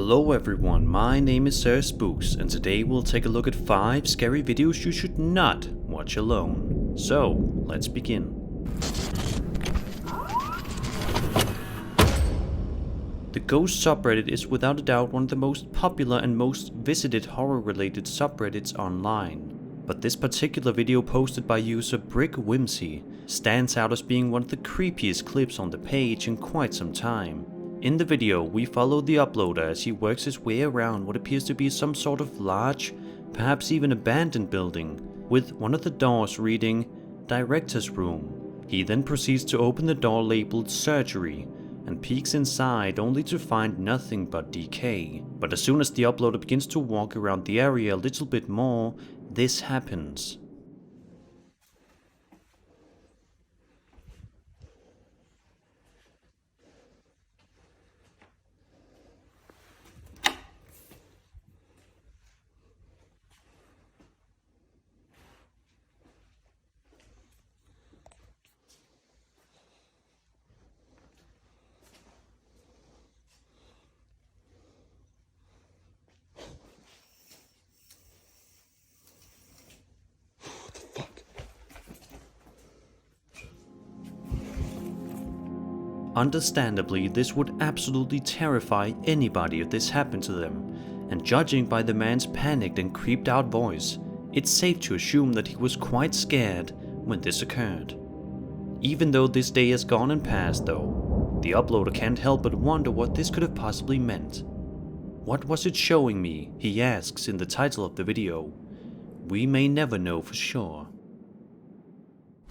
Hello everyone, my name is Sir Spooks, and today we'll take a look at 5 scary videos you should not watch alone. So, let's begin. The Ghost subreddit is without a doubt one of the most popular and most visited horror-related subreddits online. But this particular video posted by user Brick Whimsy stands out as being one of the creepiest clips on the page in quite some time. In the video, we follow the uploader as he works his way around what appears to be some sort of large, perhaps even abandoned building, with one of the doors reading Director's Room. He then proceeds to open the door labeled Surgery and peeks inside only to find nothing but decay. But as soon as the uploader begins to walk around the area a little bit more, this happens. Understandably, this would absolutely terrify anybody if this happened to them, and judging by the man's panicked and creeped out voice, it's safe to assume that he was quite scared when this occurred. Even though this day has gone and passed though, the uploader can't help but wonder what this could have possibly meant. What was it showing me, he asks in the title of the video. We may never know for sure.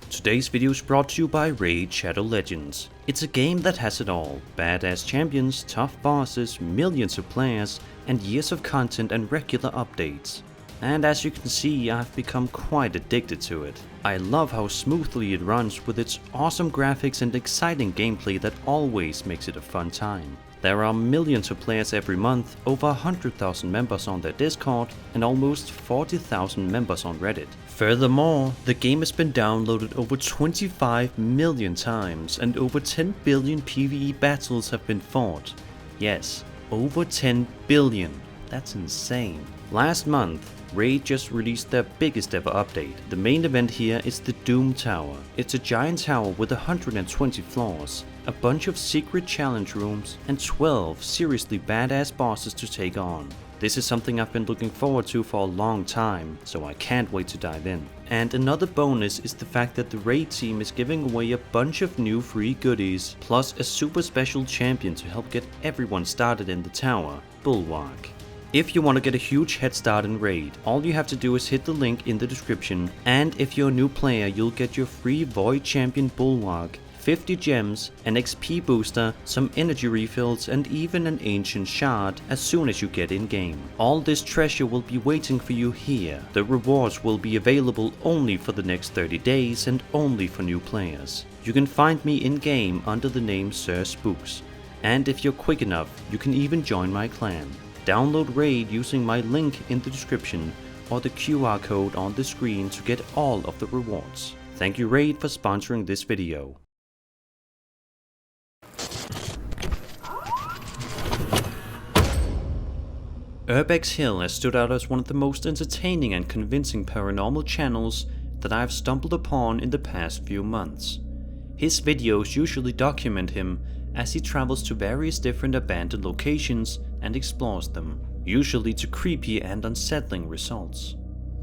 Today's video is brought to you by Raid Shadow Legends. It's a game that has it all: badass champions, tough bosses, millions of players, and years of content and regular updates. And as you can see, I've become quite addicted to it. I love how smoothly it runs with its awesome graphics and exciting gameplay that always makes it a fun time. There are millions of players every month, over 100,000 members on their Discord, and almost 40,000 members on Reddit. Furthermore, the game has been downloaded over 25 million times, and over 10 billion PvE battles have been fought. Yes, over 10 billion. That's insane. Last month, Raid just released their biggest ever update. The main event here is the Doom Tower. It's a giant tower with 120 floors, a bunch of secret challenge rooms, and 12 seriously badass bosses to take on. This is something I've been looking forward to for a long time, so I can't wait to dive in. And another bonus is the fact that the Raid team is giving away a bunch of new free goodies, plus a super special champion to help get everyone started in the tower, Bulwark. If you want to get a huge head start in Raid, all you have to do is hit the link in the description, and if you're a new player, you'll get your free Void Champion Bulwark, 50 gems, an XP booster, some energy refills, and even an ancient shard as soon as you get in game. All this treasure will be waiting for you here. The rewards will be available only for the next 30 days and only for new players. You can find me in game under the name Sir Spooks, and if you're quick enough, you can even join my clan. Download Raid using my link in the description or the QR code on the screen to get all of the rewards. Thank you Raid for sponsoring this video. Herbex Hill has stood out as one of the most entertaining and convincing paranormal channels that I have stumbled upon in the past few months. His videos usually document him as he travels to various different abandoned locations and explores them, usually to creepy and unsettling results.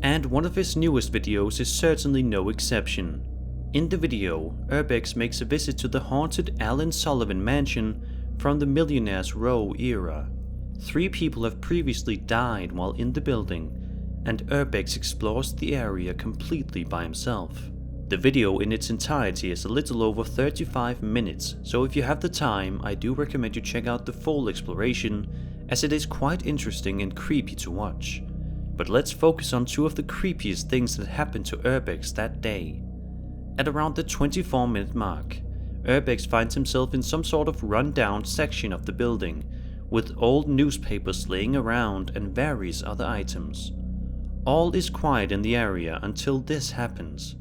And one of his newest videos is certainly no exception. In the video, Herbex makes a visit to the haunted Alan Sullivan mansion from the Millionaire's Row era. 3 people have previously died while in the building, and Herbex explores the area completely by himself. The video in its entirety is a little over 35 minutes, so if you have the time, I do recommend you check out the full exploration, as it is quite interesting and creepy to watch. But let's focus on 2 of the creepiest things that happened to Herbex that day. At around the 24-minute mark, Herbex finds himself in some sort of run-down section of the building, with old newspapers laying around and various other items. All is quiet in the area until this happens.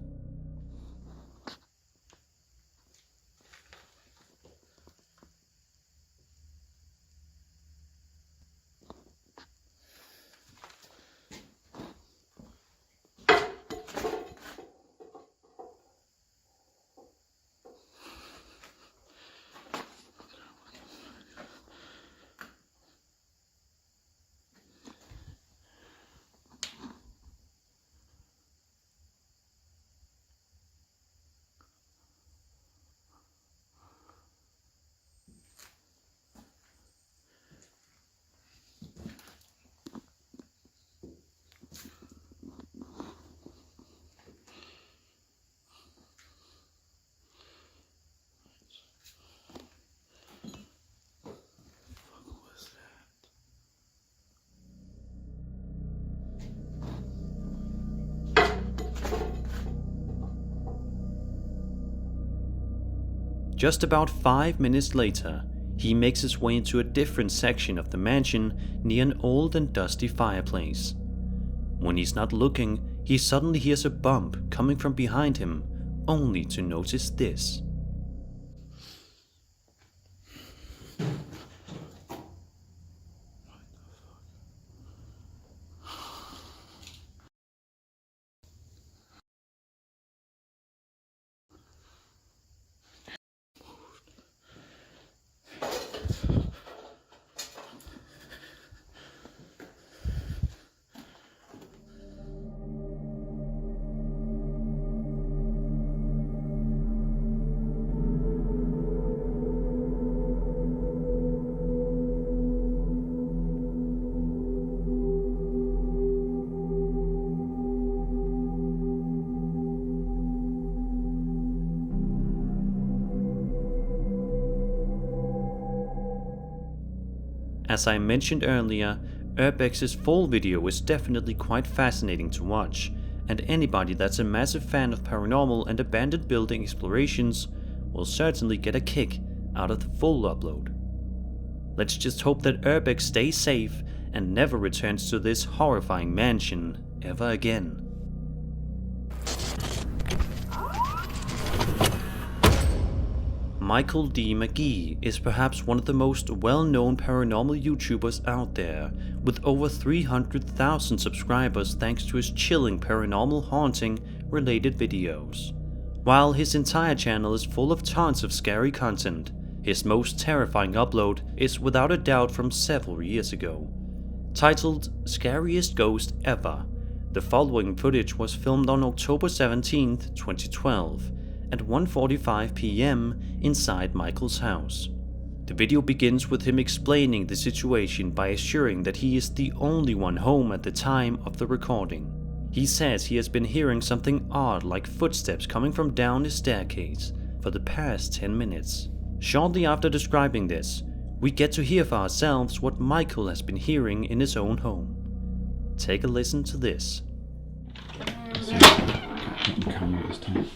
Just about 5 minutes later, he makes his way into a different section of the mansion near an old and dusty fireplace. When he's not looking, he suddenly hears a bump coming from behind him, only to notice this. As I mentioned earlier, Herbex's full video is definitely quite fascinating to watch, and anybody that's a massive fan of paranormal and abandoned building explorations will certainly get a kick out of the full upload. Let's just hope that Herbex stays safe and never returns to this horrifying mansion ever again. Michael D. McGee is perhaps one of the most well-known paranormal YouTubers out there, with over 300,000 subscribers thanks to his chilling paranormal haunting related videos. While his entire channel is full of tons of scary content, his most terrifying upload is without a doubt from several years ago. Titled Scariest Ghost Ever, the following footage was filmed on October 17th, 2012. At 1:45 p.m. inside Michael's house. The video begins with him explaining the situation by assuring that he is the only one home at the time of the recording. He says he has been hearing something odd like footsteps coming from down his staircase for the past 10 minutes. Shortly after describing this, we get to hear for ourselves what Michael has been hearing in his own home. Take a listen to this. Camera this time.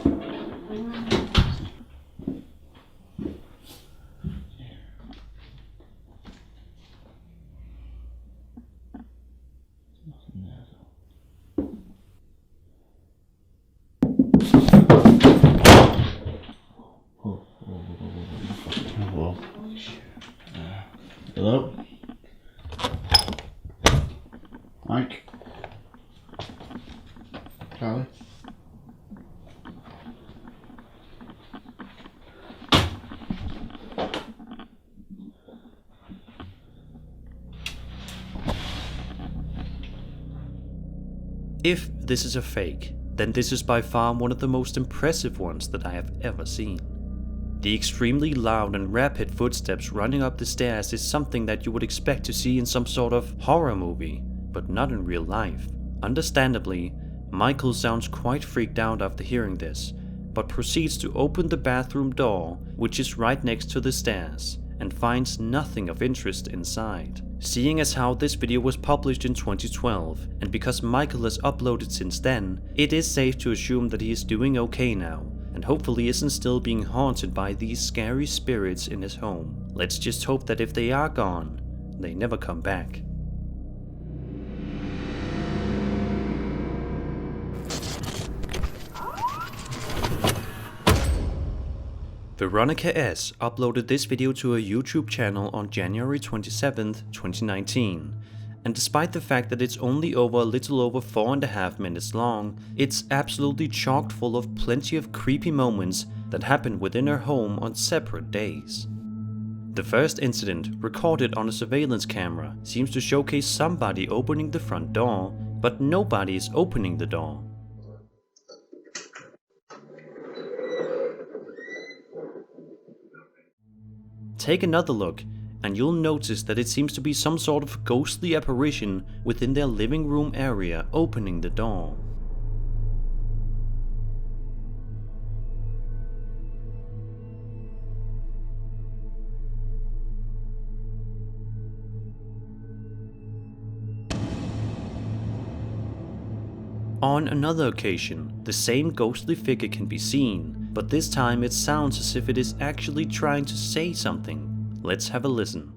Hello? Mike? Charlie? If this is a fake, then this is by far one of the most impressive ones that I have ever seen. The extremely loud and rapid footsteps running up the stairs is something that you would expect to see in some sort of horror movie, but not in real life. Understandably, Michael sounds quite freaked out after hearing this, but proceeds to open the bathroom door, which is right next to the stairs, and finds nothing of interest inside. Seeing as how this video was published in 2012, and because Michael has uploaded since then, it is safe to assume that he is doing okay now, and hopefully isn't still being haunted by these scary spirits in his home. Let's just hope that if they are gone, they never come back. Veronica S. uploaded this video to her YouTube channel on January 27th, 2019. And despite the fact that it's only a little over 4.5 minutes long, it's absolutely chock full of plenty of creepy moments that happened within her home on separate days. The first incident, recorded on a surveillance camera, seems to showcase somebody opening the front door, but nobody is opening the door. Take another look, and you'll notice that it seems to be some sort of ghostly apparition within their living room area opening the door. On another occasion, the same ghostly figure can be seen, but this time it sounds as if it is actually trying to say something. Let's have a listen.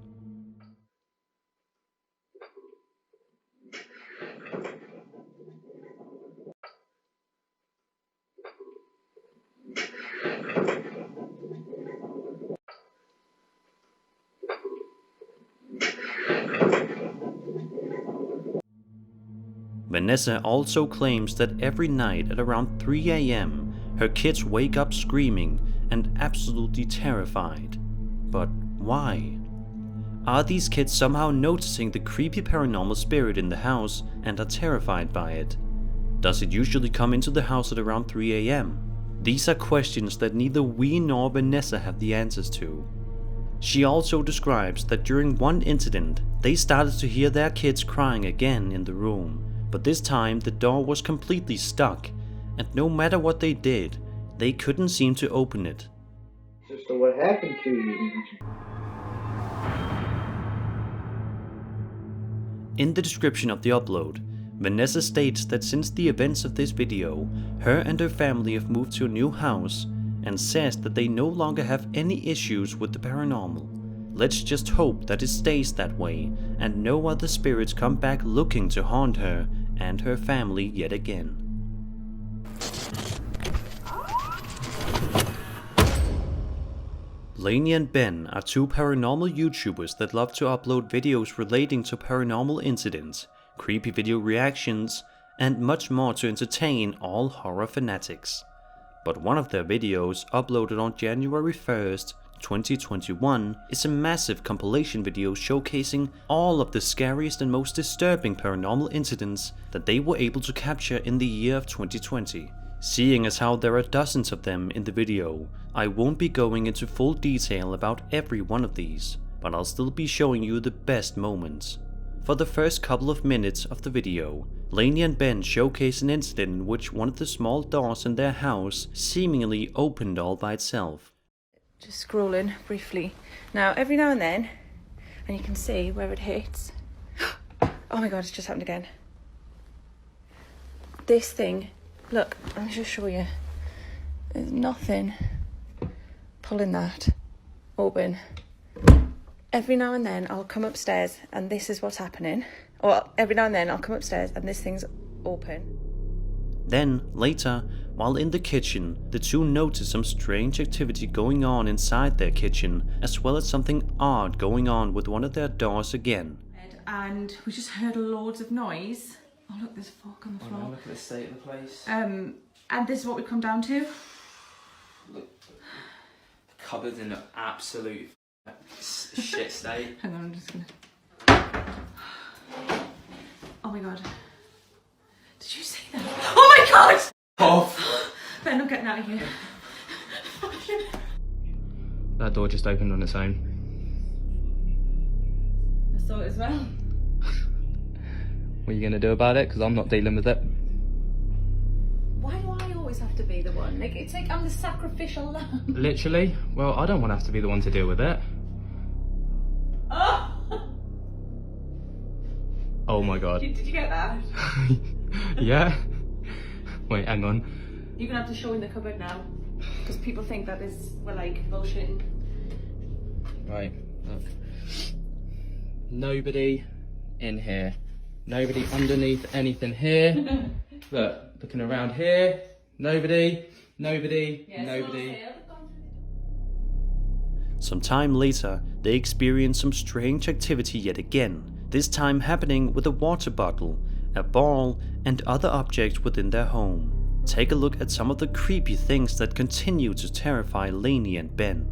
Vanessa also claims that every night at around 3 AM, her kids wake up screaming and absolutely terrified. But why? Are these kids somehow noticing the creepy paranormal spirit in the house and are terrified by it? Does it usually come into the house at around 3 AM? These are questions that neither we nor Vanessa have the answers to. She also describes that during one incident, they started to hear their kids crying again in the room. But this time the door was completely stuck, and no matter what they did, they couldn't seem to open it. Sister, what happened to you? In the description of the upload, Vanessa states that since the events of this video, her and her family have moved to a new house, and says that they no longer have any issues with the paranormal. Let's just hope that it stays that way, and no other spirits come back looking to haunt her and her family yet again. Lainey and Ben are two paranormal YouTubers that love to upload videos relating to paranormal incidents, creepy video reactions, and much more to entertain all horror fanatics. But one of their videos, uploaded on January 1st, 2021, is a massive compilation video showcasing all of the scariest and most disturbing paranormal incidents that they were able to capture in the year of 2020. Seeing as how there are dozens of them in the video, I won't be going into full detail about every one of these, but I'll still be showing you the best moments. For the first couple of minutes of the video, Lainey and Ben showcase an incident in which one of the small doors in their house seemingly opened all by itself. Just scrolling briefly. Now, every now and then, and you can see where it hits. Oh my god, it's just happened again. This thing, look, I'll just show you. There's nothing pulling that open. Every now and then I'll come upstairs and this is what's happening. Or every now and then I'll come upstairs and this thing's open. Then, later, while in the kitchen, the two notice some strange activity going on inside their kitchen, as well as something odd going on with one of their doors again. And we just heard loads of noise. Oh look, there's a fork on the floor. Oh, no, look at the state of the place. And this is what we come down to. Look, the cupboard's in an absolute shit state. Hang on, I'm just gonna... Oh my god. Did you see that? Oh my god! Off! Ben, I'm getting out of here. That door just opened on its own. I saw it as well. What are you going to do about it? Because I'm not dealing with it. Why do I always have to be the one? Like, it's like I'm the sacrificial lamb. Literally? Well, I don't want to have to be the one to deal with it. Oh! Oh my god. Did you get that? Yeah? Wait, hang on. You're gonna have to show in the cupboard now. Because people think that we're like bullshitting. Right, look. Nobody in here. Nobody underneath anything here. Look, looking around here. Nobody. Some time later, they experience some strange activity yet again, this time happening with a water bottle, a ball, and other objects within their home. Take a look at some of the creepy things that continue to terrify Lainey and Ben.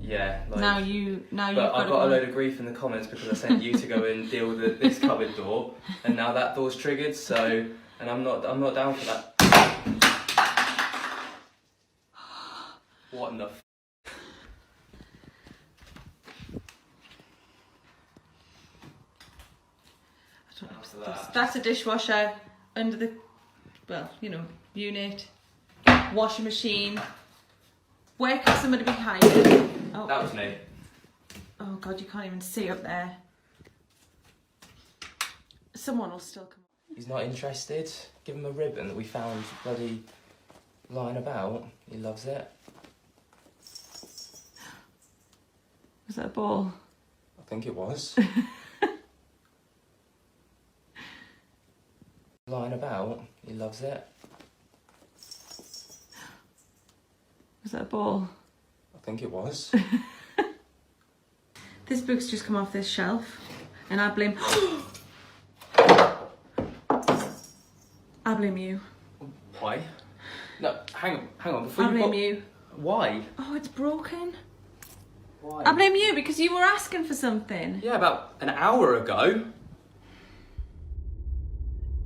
Yeah, like... Now you've But got I got a load of grief in the comments because I sent you to go and deal with this cupboard door, and now that door's triggered, so... And I'm not down for that. What in the f***? That's a dishwasher under the, well, you know, unit, washing machine. Where could somebody be hiding? Oh. That was me. Oh god, you can't even see up there. Someone will still come. He's not interested. Give him a ribbon that we found bloody lying about. He loves it. Was that a ball? I think it was. Lying about. He loves it. Was that a ball? I think it was. This book's just come off this shelf, and I blame... I blame you. Why? No, hang on. Before I blame you. Why? Oh, it's broken. Why? I blame you because you were asking for something. Yeah, about an hour ago.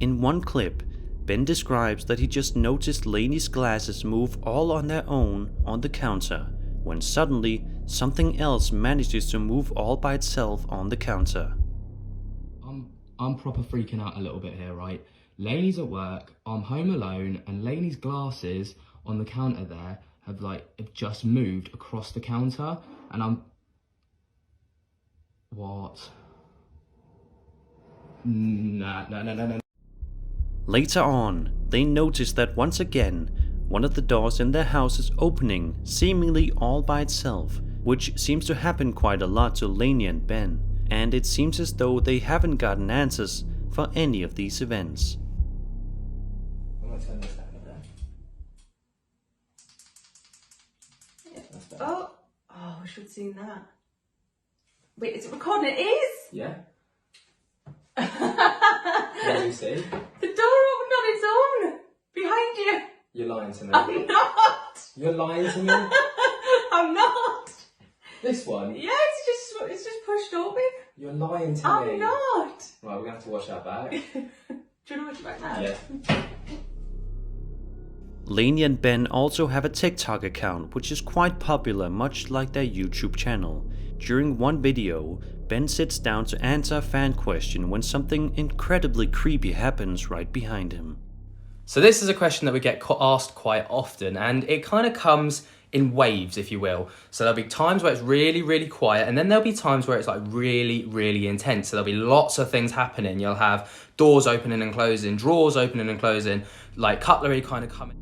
In one clip, Ben describes that he just noticed Lainey's glasses move all on their own on the counter, when suddenly something else manages to move all by itself on the counter. I'm proper freaking out a little bit here, right? Lainey's at work, I'm home alone, and Lainey's glasses on the counter there have just moved across the counter, and I'm... What? No. Later on, they notice that once again, one of the doors in their house is opening, seemingly all by itself, which seems to happen quite a lot to Lainey and Ben, and it seems as though they haven't gotten answers for any of these events. I'm gonna turn this down a bit. Oh, we should have seen that. Wait, is it recording? It is? Yeah? What did you see? The door opened on its own. Behind you. You're lying to me. I'm not. You're lying to me? I'm not. This one? Yeah, it's just pushed open. You're lying to me. I'm not. Right, we're gonna have to watch that back. Do you know what back now? Yeah. Lainey and Ben also have a TikTok account which is quite popular, much like their YouTube channel. During one video, Ben sits down to answer a fan question when something incredibly creepy happens right behind him. So this is a question that we get asked quite often, and it kind of comes in waves, if you will. So there'll be times where it's really, really quiet, and then there'll be times where it's really, really intense. So there'll be lots of things happening. You'll have doors opening and closing, drawers opening and closing, cutlery kind of coming.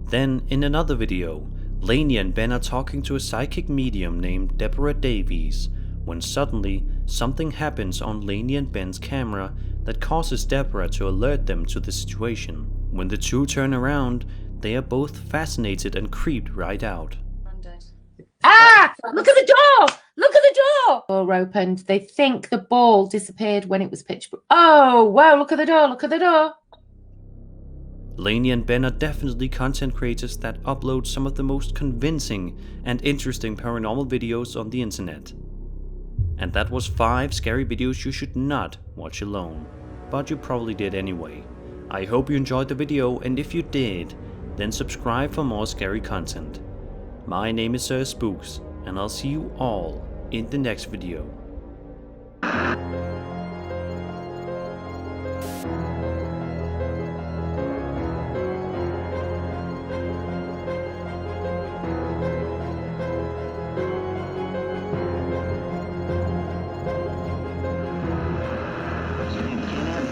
Then, in another video, Lainey and Ben are talking to a psychic medium named Deborah Davies, when suddenly something happens on Lainey and Ben's camera that causes Deborah to alert them to the situation. When the two turn around, they are both fascinated and creeped right out. Ah! Look at the door! Look at the door! Door opened. They think the ball disappeared when it was pitch black. Oh, wow, look at the door, look at the door. Lainey and Ben are definitely content creators that upload some of the most convincing and interesting paranormal videos on the internet. And that was 5 scary videos you should not watch alone, but you probably did anyway. I hope you enjoyed the video, and if you did, then subscribe for more scary content. My name is Spooks, and I'll see you all in the next video.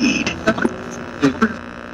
Eat.